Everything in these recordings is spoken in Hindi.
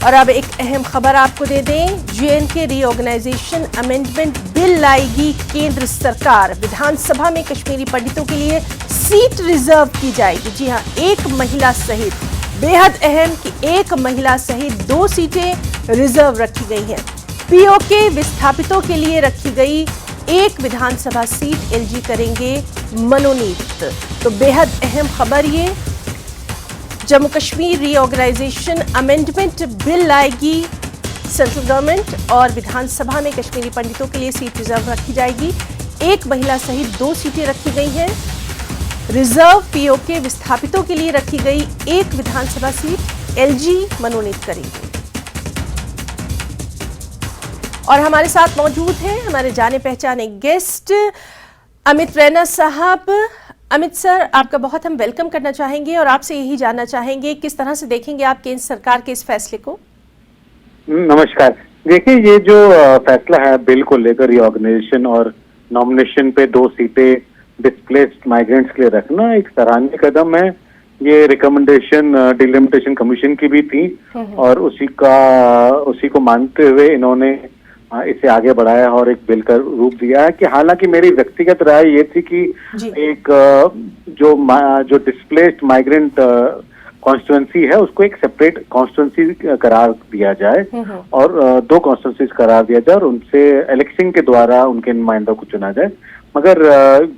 और अब एक अहम खबर आपको दे दें, जे.एन.के रीऑर्गेनाइजेशन अमेंडमेंट बिल लाएगी केंद्र सरकार। विधानसभा में कश्मीरी पंडितों के लिए सीट रिजर्व की जाएगी। जी हां, एक महिला सहित, बेहद अहम कि एक महिला सहित 2 सीटें रिजर्व रखी गई हैं। पीओके विस्थापितों के लिए रखी गई एक विधानसभा सीट एलजी करेंगे मनोनीत। तो बेहद अहम खबर ये, Jammu Kashmir reorganisation amendment bill लाएगी सेंट्रल गवर्नमेंट और विधानसभा में कश्मीरी पंडितों के लिए सीट रिजर्व रखी जाएगी। एक महिला सहित 2 सीटें रखी गई हैं। रिजर्व पीओके विस्थापितों के लिए रखी गई एक विधानसभा सीट एलजी मनोनीत करेंगे। और हमारे साथ मौजूद हैं हमारे जाने पहचाने गेस्ट अमित रैना साहब। अमित सर, आपका बहुत हम वेलकम करना चाहेंगे और आपसे यही जानना चाहेंगे किस तरह से देखेंगे आप केंद्र सरकार के इस फैसले को। नमस्कार। देखिए, ये जो फैसला है बिल को लेकर रीऑर्गेनाइजेशन और नॉमिनेशन पे 2 सीटें डिस्प्लेस्ड माइग्रेंट्स के लिए रखना एक सराहनीय कदम है। ये रिकमेंडेशन डिलिमिटेशन कमीशन की भी थी और उसी को मानते हुए इन्होंने इसे आगे बढ़ाया और एक बिल का रूप दिया है। कि हालांकि मेरी व्यक्तिगत राय ये थी कि एक जो डिस्प्लेस्ड माइग्रेंट कॉन्स्टिट्यूएंसी है उसको एक सेपरेट कॉन्स्टिट्यूएंसी करार दिया जाए और 2 कॉन्स्टिट्यूएंसीज करार दिया जाए और उनसे इलेक्शन के द्वारा उनके नुमाइंदों को चुना जाए। मगर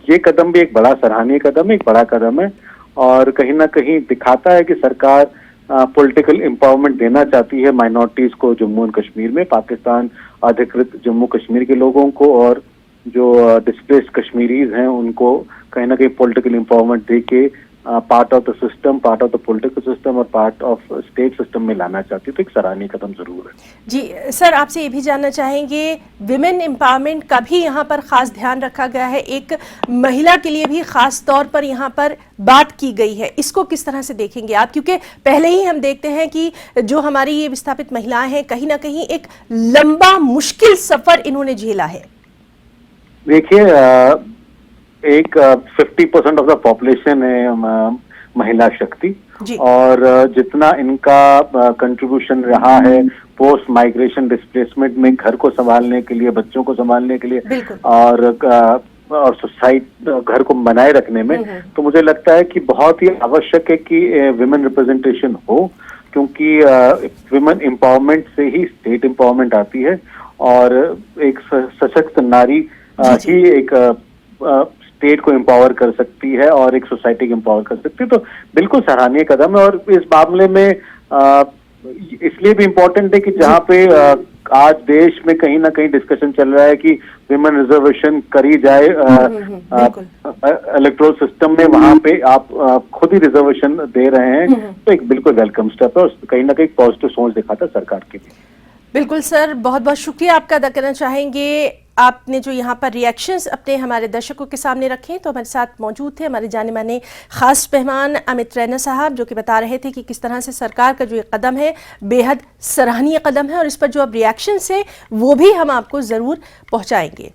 ये कदम भी एक बड़ा सराहनीय कदम है, एक बड़ा कदम है और कहीं ना कहीं दिखाता है कि सरकार पॉलिटिकल एम्पावरमेंट देना चाहती है माइनॉरिटीज को जम्मू एंड कश्मीर में, पाकिस्तान अधिकृत जम्मू कश्मीर के लोगों को और जो डिस्प्लेस्ड कश्मीरीज हैं उनको कहीं ना कहीं पॉलिटिकल एम्पावरमेंट दे के part of the system, part of the political system और पार्ट ऑफ स्टेट सिस्टम में लाना चाहती है। तो एक सराहनीय कदम जरूर है। जी सर, आपसे ये भी जानना चाहेंगे, विमेन एम्पावरमेंट का भी यहाँ पर खास ध्यान रखा गया है, एक महिला के लिए भी खास तौर पर यहाँ पर बात की गई है, इसको किस तरह से देखेंगे आप? क्योंकि पहले ही हम देखते हैं कि जो हमारी ये विस्थापित महिलाएं हैं कहीं ना कहीं एक लंबा मुश्किल सफर इन्होंने झेला है। देखिए, एक 50% ऑफ द पॉपुलेशन है महिला शक्ति और जितना इनका कंट्रीब्यूशन रहा है पोस्ट माइग्रेशन डिस्प्लेसमेंट में घर को संभालने के लिए, बच्चों को संभालने के लिए और सोसाइटी घर को बनाए रखने में, तो मुझे लगता है कि बहुत ही आवश्यक है कि विमेन रिप्रेजेंटेशन हो, क्योंकि विमेन एम्पावरमेंट से ही स्टेट एम्पावरमेंट आती है और एक सशक्त नारी ही एक स्टेट को एम्पावर कर सकती है और एक सोसाइटी को एम्पावर कर सकती है। तो बिल्कुल सराहनीय कदम है और इस मामले में इसलिए भी इम्पोर्टेंट है कि जहाँ पे आज देश में कहीं ना कहीं डिस्कशन चल रहा है कि विमेन रिजर्वेशन करी जाए इलेक्टोरल सिस्टम में, वहां पे आप खुद ही रिजर्वेशन दे रहे हैं, तो एक बिल्कुल वेलकम स्टेप है और कहीं ना कहीं पॉजिटिव सोच दिखाता है सरकार के लिए। बिल्कुल सर, बहुत बहुत शुक्रिया आपका अदा करना चाहेंगे। आपने जो यहाँ पर रिएक्शंस अपने हमारे दर्शकों के सामने रखे, तो हमारे साथ मौजूद थे हमारे जाने माने खास मेहमान अमित रैना साहब, जो कि बता रहे थे कि किस तरह से सरकार का जो ये कदम है बेहद सराहनीय कदम है और इस पर जो अब रिएक्शंस है वो भी हम आपको ज़रूर पहुँचाएंगे।